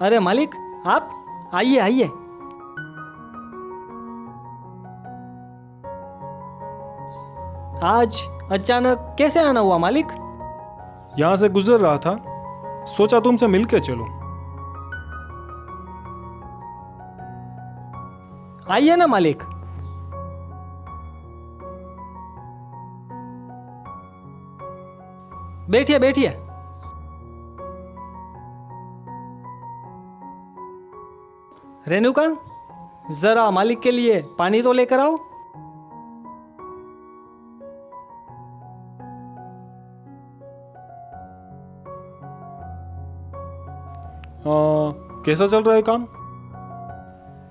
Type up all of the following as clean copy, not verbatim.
अरे मालिक, आप आइए आइए। आज अचानक कैसे आना हुआ मालिक? यहाँ से गुजर रहा था, सोचा तुमसे मिलके चलूं। आइए ना मालिक। बैठिए बैठिए। रेणुका, जरा मालिक के लिए पानी तो लेकर आओ। कैसा चल रहा है काम?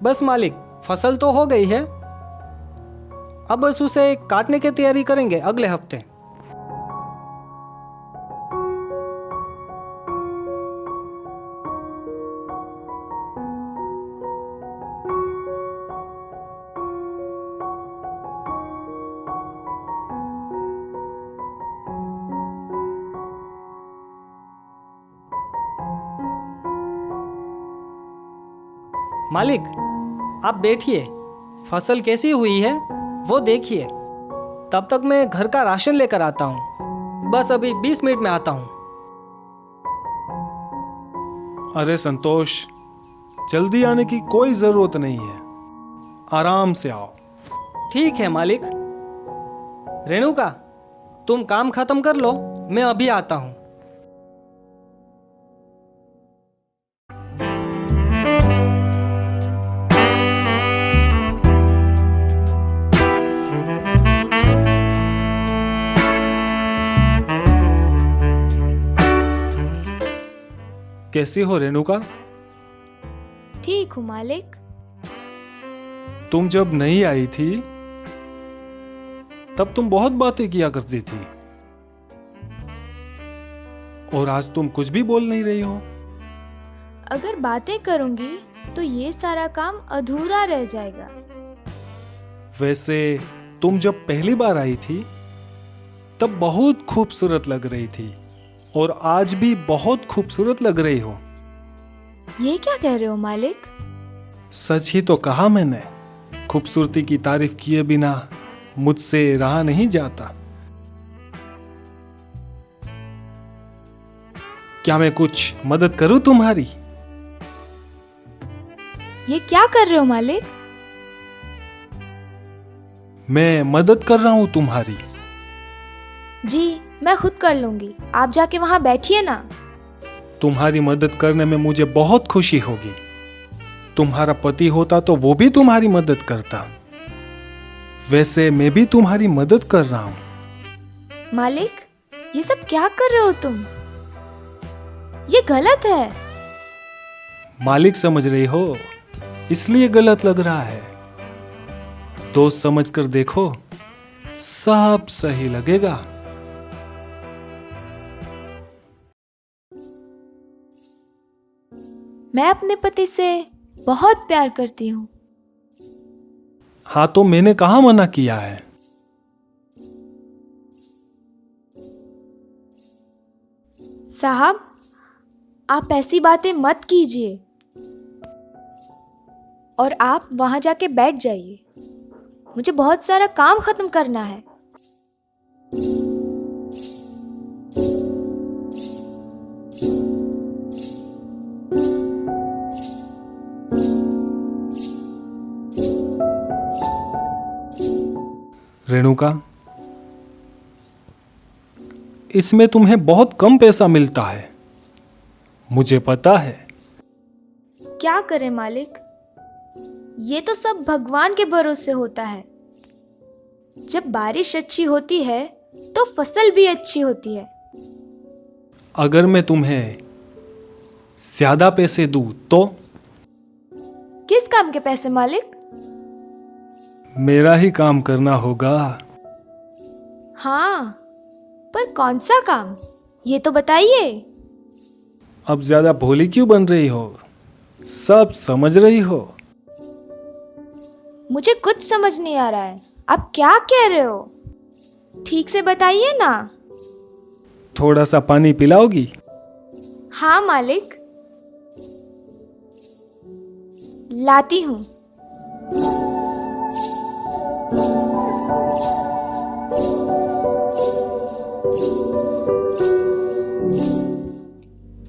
बस मालिक, फसल तो हो गई है, अब बस उसे काटने की तैयारी करेंगे अगले हफ्ते। मालिक, आप बैठिए, फसल कैसी हुई है वो देखिए, तब तक मैं घर का राशन लेकर आता हूँ। बस अभी 20 मिनट में आता हूँ। अरे संतोष, जल्दी आने की कोई जरूरत नहीं है, आराम से आओ। ठीक है मालिक। रेणुका, तुम काम खत्म कर लो, मैं अभी आता हूँ। कैसी हो रेणुका? ठीक हूँ मालिक। तुम जब नहीं आई थी तब तुम बहुत बातें किया करती थी, और आज तुम कुछ भी बोल नहीं रही हो। अगर बातें करूंगी तो ये सारा काम अधूरा रह जाएगा। वैसे तुम जब पहली बार आई थी तब बहुत खूबसूरत लग रही थी, और आज भी बहुत खूबसूरत लग रही हो। ये क्या कह रहे हो मालिक? सच ही तो कहा मैंने, खूबसूरती की तारीफ किए बिना मुझसे रहा नहीं जाता। क्या मैं कुछ मदद करूं तुम्हारी? ये क्या कर रहे हो मालिक? मैं मदद कर रहा हूं तुम्हारी। जी, मैं खुद कर लूंगी, आप जाके वहां बैठिए ना। तुम्हारी मदद करने में मुझे बहुत खुशी होगी। तुम्हारा पति होता तो वो भी तुम्हारी मदद करता। वैसे मैं भी तुम्हारी मदद कर रहा हूं। मालिक, ये सब क्या कर रहे हो तुम? ये गलत है। मालिक समझ रही हो, इसलिए गलत लग रहा है। दोस्त समझकर देखो, सब सही लगेगा। मैं अपने पति से बहुत प्यार करती हूँ। हाँ, तो मैंने कहाँ मना किया है? साहब, आप ऐसी बातें मत कीजिए, और आप वहां जाके बैठ जाइए। मुझे बहुत सारा काम खत्म करना है। रेणुका, इसमें तुम्हें बहुत कम पैसा मिलता है, मुझे पता है। क्या करें मालिक, ये तो सब भगवान के भरोसे होता है। जब बारिश अच्छी होती है तो फसल भी अच्छी होती है। अगर मैं तुम्हें ज्यादा पैसे दूं तो? किस काम के पैसे मालिक? मेरा ही काम करना होगा। हाँ, पर कौन सा काम, ये तो बताइए। अब ज्यादा भोली क्यों बन रही हो? सब समझ रही हो। मुझे कुछ समझ नहीं आ रहा है, आप क्या कह रहे हो? ठीक से बताइए ना। थोड़ा सा पानी पिलाओगी? हाँ मालिक। लाती हूँ।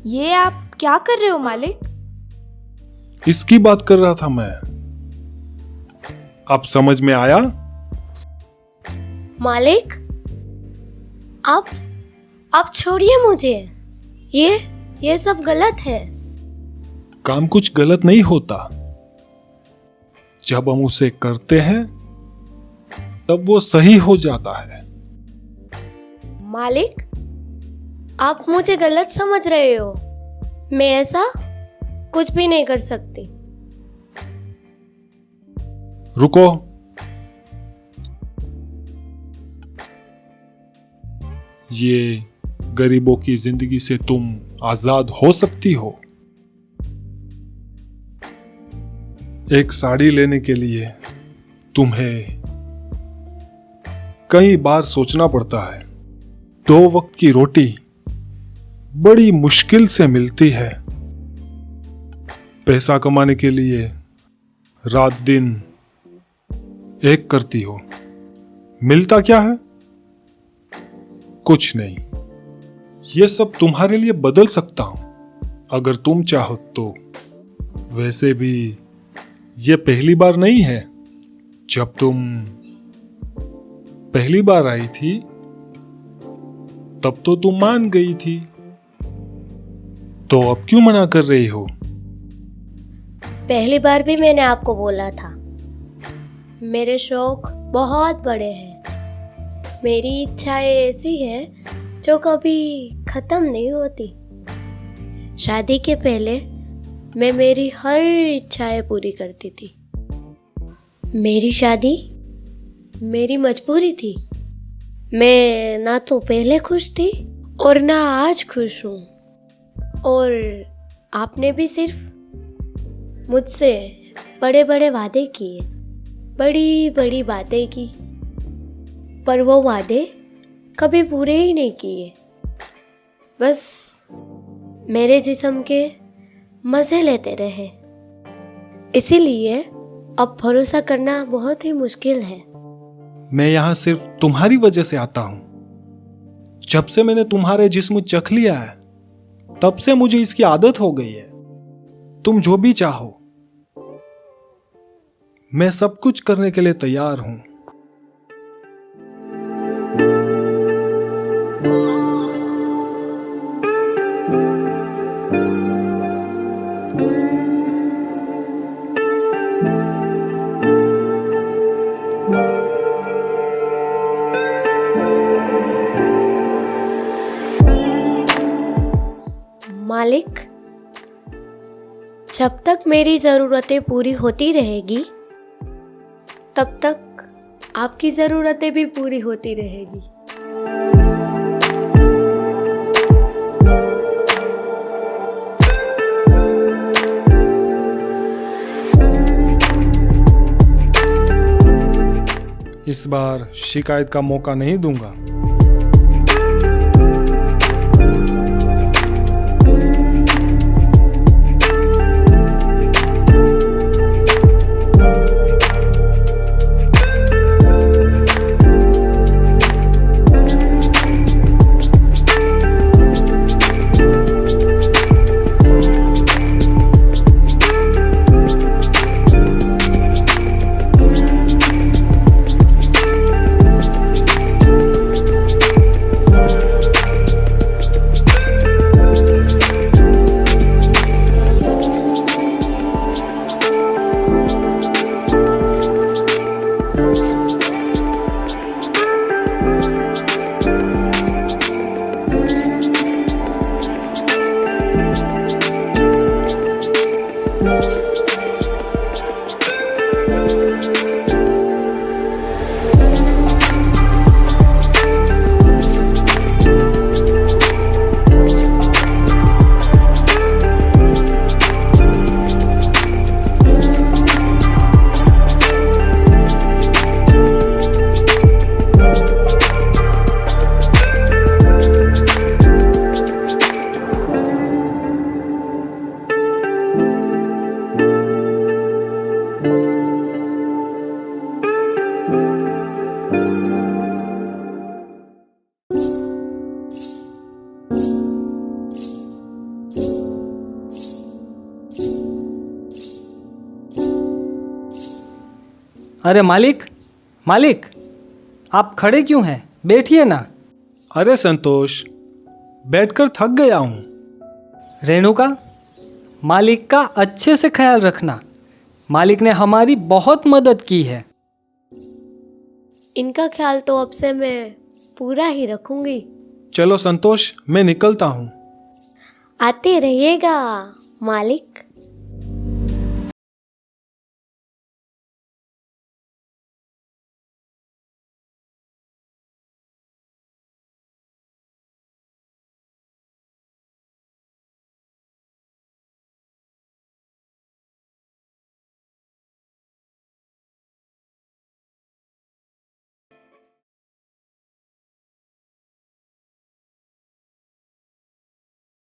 ये आप क्या कर रहे हो मालिक? इसकी बात कर रहा था मैं। अब समझ में आया? मालिक, आप छोड़िए मुझे। ये सब गलत है। काम कुछ गलत नहीं होता। जब हम उसे करते हैं तब वो सही हो जाता है। मालिक, आप मुझे गलत समझ रहे हो। मैं ऐसा कुछ भी नहीं कर सकती। रुको। ये गरीबों की जिंदगी से तुम आजाद हो सकती हो। एक साड़ी लेने के लिए तुम्हें कई बार सोचना पड़ता है। 2 वक्त की रोटी बड़ी मुश्किल से मिलती है। पैसा कमाने के लिए रात दिन एक करती हो। मिलता क्या है? कुछ नहीं। ये सब तुम्हारे लिए बदल सकता हूं अगर तुम चाहो तो। वैसे भी ये पहली बार नहीं है। जब तुम पहली बार आई थी तब तो तुम मान गई थी, तो अब क्यों मना कर रही हो? पहली बार भी मैंने आपको बोला था, मेरे शौक बहुत बड़े हैं। मेरी इच्छाएं ऐसी है जो कभी खत्म नहीं होती। शादी के पहले मैं मेरी हर इच्छाएं पूरी करती थी। मेरी शादी मेरी मजबूरी थी। मैं ना तो पहले खुश थी और ना आज खुश हूँ। और आपने भी सिर्फ मुझसे बड़े बड़े वादे किए, बड़ी बड़ी बातें की, पर वो वादे कभी पूरे ही नहीं किए। बस मेरे जिस्म के मज़े लेते रहे। इसीलिए अब भरोसा करना बहुत ही मुश्किल है। मैं यहां सिर्फ तुम्हारी वजह से आता हूं। जब से मैंने तुम्हारे जिस्म चख लिया है तब से मुझे इसकी आदत हो गई है। तुम जो भी चाहो मैं सब कुछ करने के लिए तैयार हूं। मालिक, जब तक मेरी ज़रूरतें पूरी होती रहेगी तब तक आपकी ज़रूरतें भी पूरी होती रहेगी। इस बार शिकायत का मौका नहीं दूंगा। अरे मालिक, मालिक, आप खड़े क्यों हैं? बैठिए ना। अरे संतोष, बैठकर थक गया हूं। रेणुका, मालिक का अच्छे से ख्याल रखना। मालिक ने हमारी बहुत मदद की है। इनका ख्याल तो अब से मैं पूरा ही रखूंगी। चलो संतोष, मैं निकलता हूं। आते रहिएगा मालिक।